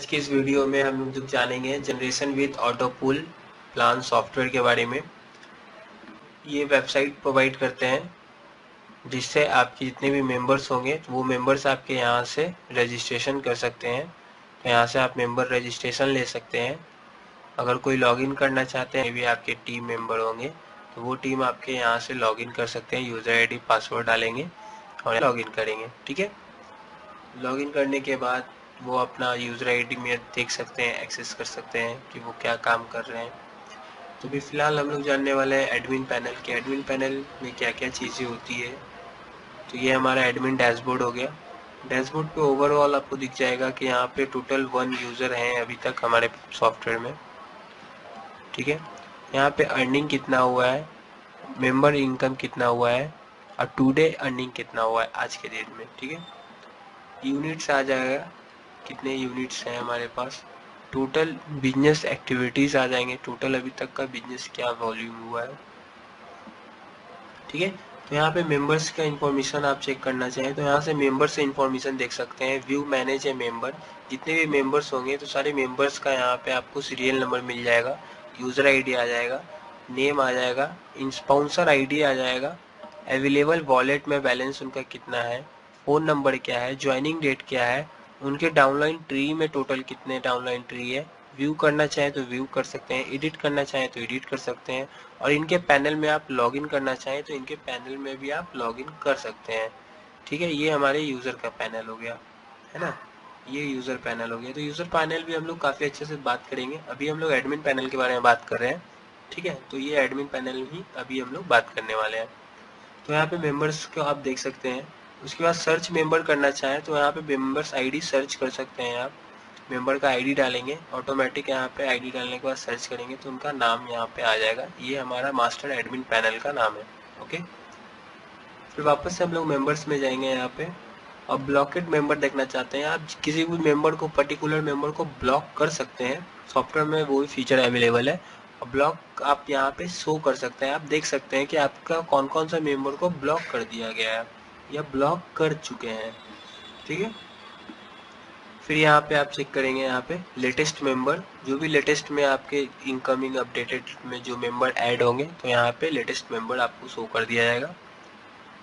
आज की इस वीडियो में हम लोग जानेंगे generation with auto pool plan software के बारे में। ये वेबसाइट प्रोवाइड करते हैं जिससे आपके जितने भी मेंबर्स होंगे वो मेंबर्स आपके यहाँ से रजिस्ट्रेशन कर सकते हैं। तो यहाँ से आप मेंबर रजिस्ट्रेशन ले सकते हैं। अगर कोई लॉगिन करना चाहते हैं भी आपके टीम मेंबर होंगे तो वो टीम आपके यहाँ से लॉगिन कर सकते हैं। यूज़र आईडी पासवर्ड डालेंगे और लॉगिन करेंगे। ठीक है, लॉगिन करने के बाद वो अपना यूज़र आईडी में देख सकते हैं, एक्सेस कर सकते हैं कि वो क्या काम कर रहे हैं। तो भी फ़िलहाल हम लोग जानने वाले हैं एडमिन पैनल के। एडमिन पैनल में क्या क्या चीज़ें होती है। तो ये हमारा एडमिन डैशबोर्ड हो गया। डैशबोर्ड पे ओवरऑल आपको दिख जाएगा कि यहाँ पे टोटल 1 यूज़र हैं अभी तक हमारे सॉफ्टवेयर में। ठीक है, यहाँ पे अर्निंग कितना हुआ है, मेंबर इनकम कितना हुआ है और टुडे अर्निंग कितना हुआ है आज के डेट में। ठीक है, यूनिट्स आ जाएगा, कितने यूनिट्स हैं हमारे पास, टोटल बिजनेस एक्टिविटीज़ आ जाएंगे, टोटल अभी तक का बिजनेस क्या वॉल्यूम हुआ है। ठीक है, तो यहाँ पे मेंबर्स का इन्फॉर्मेशन आप चेक करना चाहें तो यहाँ से मेंबर से इन्फॉर्मेशन देख सकते हैं। व्यू मैनेज ए मेंबर, जितने भी मेंबर्स होंगे तो सारे मेंबर्स का यहाँ पे आपको सीरियल नंबर मिल जाएगा, यूज़र आईडी आ जाएगा, नेम आ जाएगा, स्पॉन्सर आईडी आ जाएगा, अवेलेबल वॉलेट में बैलेंस उनका कितना है, फ़ोन नंबर क्या है, ज्वाइनिंग डेट क्या है, उनके डाउनलाइन ट्री में टोटल कितने डाउनलाइन ट्री है। व्यू करना चाहें तो व्यू कर सकते हैं, एडिट करना चाहें तो एडिट कर सकते हैं और इनके पैनल में आप लॉगिन करना चाहें तो इनके पैनल में भी आप लॉगिन कर सकते हैं। ठीक है, ये हमारे यूज़र का पैनल हो गया, है ना, ये यूज़र पैनल हो गया। तो यूज़र पैनल भी हम लोग काफ़ी अच्छे से बात करेंगे। अभी हम लोग एडमिन पैनल के बारे में बात कर रहे हैं। ठीक है, तो ये एडमिन पैनल ही अभी हम लोग बात करने वाले हैं। तो यहाँ पे मेंबर्स को आप देख सकते हैं। उसके बाद सर्च मेंबर करना चाहें तो यहाँ पे मेंबर्स आईडी सर्च कर सकते हैं आप। मेंबर का आईडी डालेंगे, ऑटोमेटिक यहाँ पे आईडी डालने के बाद सर्च करेंगे तो उनका नाम यहाँ पे आ जाएगा। ये हमारा मास्टर एडमिन पैनल का नाम है। ओके, फिर वापस से हम लोग मेंबर्स में जाएंगे। यहाँ पे अब ब्लॉकेड मेंबर देखना चाहते हैं आप, किसी भी मेंबर को, पर्टिकुलर मेंबर को ब्लॉक कर सकते हैं। सॉफ्टवेयर में वो भी फीचर अवेलेबल है। और ब्लॉक आप यहाँ पे शो कर सकते हैं, आप देख सकते हैं कि आपका कौन कौन सा मेंबर को ब्लॉक कर दिया गया है या ब्लॉक कर चुके हैं। ठीक है, फिर यहाँ पे आप चेक करेंगे, यहाँ पे लेटेस्ट मेंबर, जो भी लेटेस्ट में आपके इनकमिंग अपडेटेड में जो मेंबर ऐड होंगे तो यहाँ पे लेटेस्ट मेंबर आपको शो कर दिया जाएगा।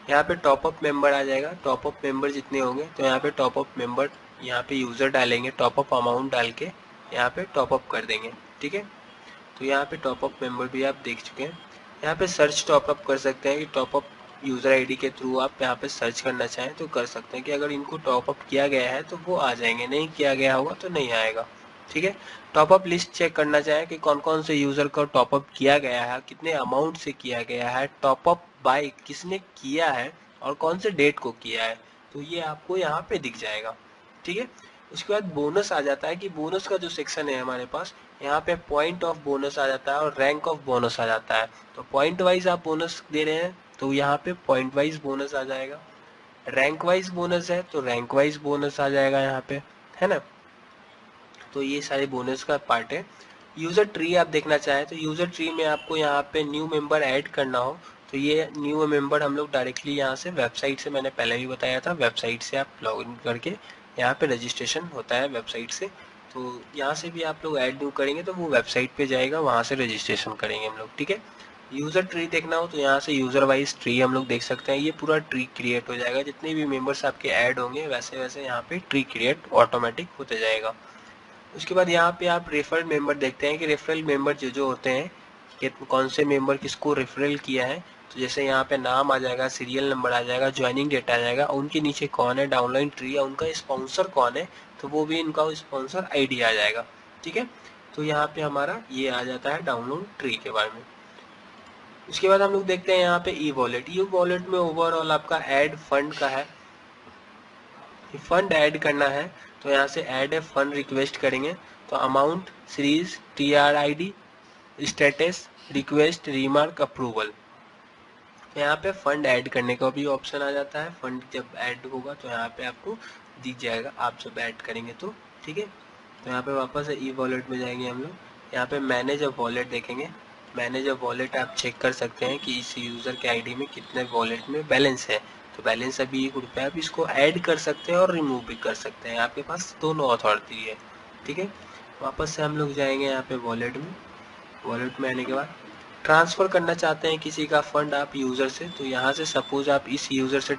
यहाँ पे टॉपअप मेंबर आ जाएगा, टॉपअप मेंबर जितने होंगे तो यहाँ पे टॉपअप मेंबर, यहाँ पे यूज़र डालेंगे, टॉपअप अमाउंट डाल के यहाँ पे टॉपअप कर देंगे। ठीक है, तो यहाँ पे टॉपअप मेंबर भी आप देख चुके हैं। यहाँ पे सर्च टॉपअप कर सकते हैं कि टॉपअप यूज़र आईडी के थ्रू आप यहाँ पे सर्च करना चाहें तो कर सकते हैं कि अगर इनको टॉपअप किया गया है तो वो आ जाएंगे, नहीं किया गया होगा तो नहीं आएगा। ठीक है, टॉपअप लिस्ट चेक करना चाहें कि कौन कौन से यूज़र को टॉपअप किया गया है, कितने अमाउंट से किया गया है, टॉपअप बाय किसने किया है और कौन से डेट को किया है, तो ये आपको यहाँ पे दिख जाएगा। ठीक है, उसके बाद बोनस आ जाता है कि बोनस का जो सेक्शन है हमारे पास, यहाँ पे पॉइंट ऑफ बोनस आ जाता है और रैंक ऑफ बोनस आ जाता है। तो पॉइंट वाइज आप बोनस दे रहे हैं तो यहाँ पे पॉइंट वाइज बोनस आ जाएगा, रैंक वाइज बोनस है तो रैंक वाइज बोनस आ जाएगा यहाँ पे, है ना। तो ये सारे बोनस का पार्ट है। यूज़र ट्री आप देखना चाहें तो यूज़र ट्री में आपको यहाँ पे न्यू मेंबर ऐड करना हो तो ये न्यू मेंबर हम लोग डायरेक्टली यहाँ से वेबसाइट से, मैंने पहले भी बताया था, वेबसाइट से आप लॉगिन करके यहाँ पे रजिस्ट्रेशन होता है वेबसाइट से। तो यहाँ से भी आप लोग ऐड न्यू करेंगे तो वो वेबसाइट पे जाएगा, वहाँ से रजिस्ट्रेशन करेंगे हम लोग। ठीक है, यूज़र ट्री देखना हो तो यहाँ से यूज़र वाइज ट्री हम लोग देख सकते हैं। ये पूरा ट्री क्रिएट हो जाएगा, जितने भी मेंबर्स आपके ऐड होंगे वैसे वैसे यहाँ पे ट्री क्रिएट ऑटोमेटिक होते जाएगा। उसके बाद यहाँ पे आप रेफरल मेंबर देखते हैं कि रेफरल मेंबर जो जो होते हैं कि कौन से मेंबर किसको रेफरल किया है। तो जैसे यहाँ पे नाम आ जाएगा, सीरियल नंबर आ जाएगा, ज्वाइनिंग डेट आ जाएगा, उनके नीचे कौन है, डाउनलाइन ट्री या उनका स्पॉन्सर कौन है, तो वो भी इनका स्पॉन्सर आईडी आ जाएगा। ठीक है, तो यहाँ पे हमारा ये आ जाता है डाउनलोड ट्री के बारे में। उसके बाद हम लोग देखते हैं यहाँ पे ई वॉलेट। ई वॉलेट में ओवरऑल आपका ऐड फंड का है, फंड ऐड करना है तो यहाँ से ऐड ए फंड रिक्वेस्ट करेंगे तो amount, series, TRID, status, request, remark, approval, यहाँ पे फंड ऐड करने का भी ऑप्शन आ जाता है। फंड जब ऐड होगा तो यहाँ पे आपको दिख जाएगा आप जब ऐड करेंगे तो। ठीक है, तो यहाँ पे वापस ई वॉलेट में जाएंगे हम लोग, यहाँ पे मैनेज अ वॉलेट देखेंगे। मैनेज अ वॉलेट आप चेक कर सकते हैं कि इस यूज़र के आईडी में कितने वॉलेट में बैलेंस है। तो बैलेंस अभी ₹1 है, आप इसको ऐड कर सकते हैं और रिमूव भी कर सकते हैं, आपके पास दोनों अथॉरिटी है। ठीक है। वापस से हम लोग जाएंगे यहाँ पे वॉलेट में। वॉलेट में आने के बाद ट्रांसफ़र करना चाहते हैं किसी का फंड आप यूज़र से, तो यहाँ से सपोज आप इस यूज़र से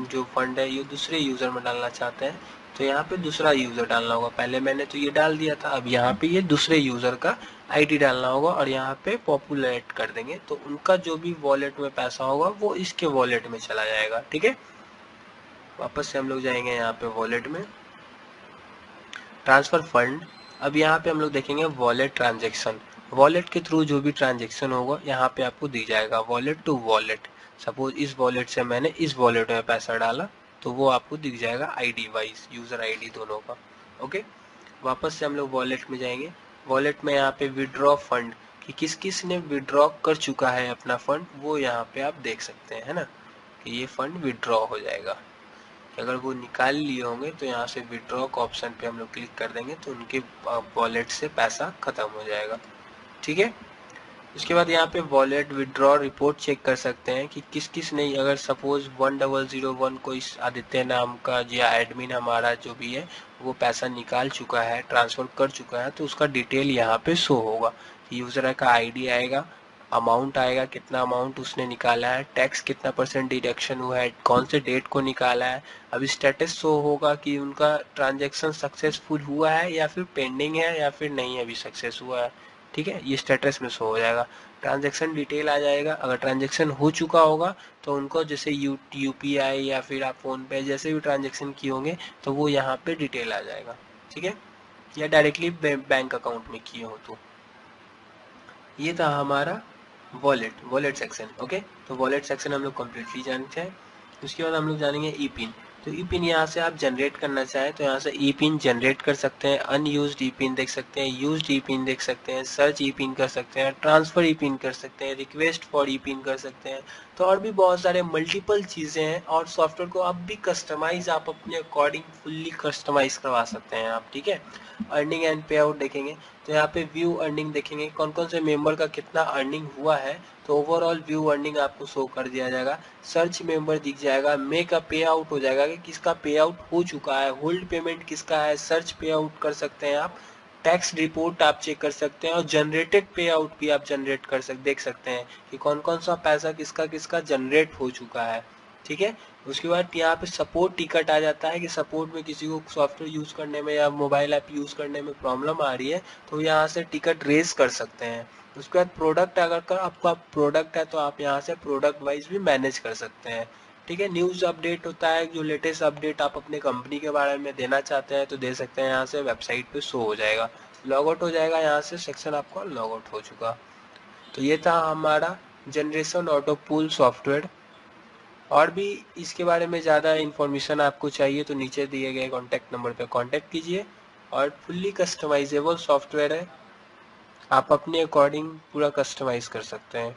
जो फंड है ये दूसरे यूज़र में डालना चाहते हैं, तो यहाँ पे दूसरा यूज़र डालना होगा। पहले मैंने तो ये डाल दिया था, अब यहाँ पे ये दूसरे यूज़र का आईडी डालना होगा और यहाँ पे पॉपुलेट कर देंगे, तो उनका जो भी वॉलेट में पैसा होगा वो इसके वॉलेट में चला जाएगा। ठीक है। वापस से हम लोग जाएंगे यहाँ पे वॉलेट में, ट्रांसफ़र फंड। अब यहाँ पे हम लोग देखेंगे वॉलेट ट्रांजेक्शन। वॉलेट के थ्रू जो भी ट्रांजेक्शन होगा यहाँ पे आपको दिख जाएगा, वॉलेट टू वॉलेट। सपोज इस वॉलेट से मैंने इस वॉलेट में पैसा डाला तो वो आपको दिख जाएगा आईडी वाइज, यूज़र आईडी दोनों का। ओके। वापस से हम लोग वॉलेट में जाएंगे। वॉलेट में यहाँ पे विड्रॉ फंड कि किस किस ने विड्रॉ कर चुका है अपना फंड, वो यहाँ पे आप देख सकते हैं, है ना, कि ये फंड विड्रॉ हो जाएगा। अगर वो निकाल लिए होंगे तो यहाँ से विड्रॉ का ऑप्शन पे हम लोग क्लिक कर देंगे तो उनके वॉलेट से पैसा खत्म हो जाएगा। ठीक है। उसके बाद यहाँ पे वॉलेट विड्रॉ रिपोर्ट चेक कर सकते हैं कि किस किस ने, अगर सपोज 1001 कोई आदित्य नाम का या एडमिन हमारा जो भी है वो पैसा निकाल चुका है, ट्रांसफ़र कर चुका है, तो उसका डिटेल यहाँ पे शो होगा। यूज़र का आईडी आएगा, अमाउंट आएगा, कितना अमाउंट उसने निकाला है, टैक्स कितना % डिडक्शन हुआ है, कौन से डेट को निकाला है। अभी स्टेटस शो होगा कि उनका ट्रांजैक्शन सक्सेसफुल हुआ है या फिर पेंडिंग है या फिर नहीं अभी सक्सेस हुआ है। ठीक है, ये स्टेटस में शो हो जाएगा। ट्रांजैक्शन डिटेल आ जाएगा, अगर ट्रांजैक्शन हो चुका होगा तो उनको जैसे यूपीआई या फिर आप फ़ोन पे जैसे भी ट्रांजैक्शन किए होंगे तो वो यहाँ पे डिटेल आ जाएगा। ठीक है, या डायरेक्टली बैंक अकाउंट में किए हो तो। ये था हमारा वॉलेट सेक्शन। ओके, तो वॉलेट सेक्शन हम लोग कम्प्लीटली जानते हैं। उसके बाद हम लोग जानेंगे ई पिन। तो ई पिन यहाँ से आप जनरेट करना चाहें तो यहाँ से ई पिन जनरेट कर सकते हैं, अनयूज्ड ई पिन देख सकते हैं, यूज्ड ई पिन देख सकते हैं, सर्च ई पिन कर सकते हैं, ट्रांसफ़र ई पिन कर सकते हैं, रिक्वेस्ट फॉर ई पिन कर सकते हैं। तो और भी बहुत सारे मल्टीपल चीज़ें हैं और सॉफ्टवेयर को आप भी कस्टमाइज, आप अपने अकॉर्डिंग फुल्ली कस्टमाइज करवा सकते हैं आप। ठीक है। अर्निंग एंड पे आउट देखेंगे तो यहाँ पे व्यू अर्निंग देखेंगे कौन कौन से मेंबर का कितना अर्निंग हुआ है, तो ओवरऑल व्यू अर्निंग आपको शो कर दिया जाएगा। सर्च मेंबर दिख जाएगा, मेक का पे आउट हो जाएगा कि किसका पे आउट हो चुका है, होल्ड पेमेंट किसका है, सर्च पे आउट कर सकते हैं आप, टैक्स रिपोर्ट आप चेक कर सकते हैं और जनरेटेड पे आउट भी आप जनरेट देख सकते हैं कि कौन कौन सा पैसा किसका किसका जनरेट हो चुका है। ठीक है। उसके बाद यहाँ पे सपोर्ट टिकट आ जाता है कि सपोर्ट में किसी को सॉफ्टवेयर यूज़ करने में या मोबाइल ऐप यूज़ करने में प्रॉब्लम आ रही है तो यहाँ से टिकट रेज कर सकते हैं। उसके बाद प्रोडक्ट, अगर आपका प्रोडक्ट है तो आप यहाँ से प्रोडक्ट वाइज भी मैनेज कर सकते हैं। ठीक है। न्यूज़ अपडेट होता है, जो लेटेस्ट अपडेट आप अपने कंपनी के बारे में देना चाहते हैं तो दे सकते हैं, यहाँ से वेबसाइट पे शो हो जाएगा। लॉग आउट हो जाएगा, यहाँ से सेक्शन आपका लॉग आउट हो चुका। तो ये था हमारा जनरेशन ऑटो पूल सॉफ्टवेयर। और भी इसके बारे में ज़्यादा इन्फॉर्मेशन आपको चाहिए तो नीचे दिए गए कॉन्टैक्ट नंबर पे कॉन्टैक्ट कीजिए। और फुल्ली कस्टमाइजेबल सॉफ्टवेयर है, आप अपने अकॉर्डिंग पूरा कस्टमाइज कर सकते हैं।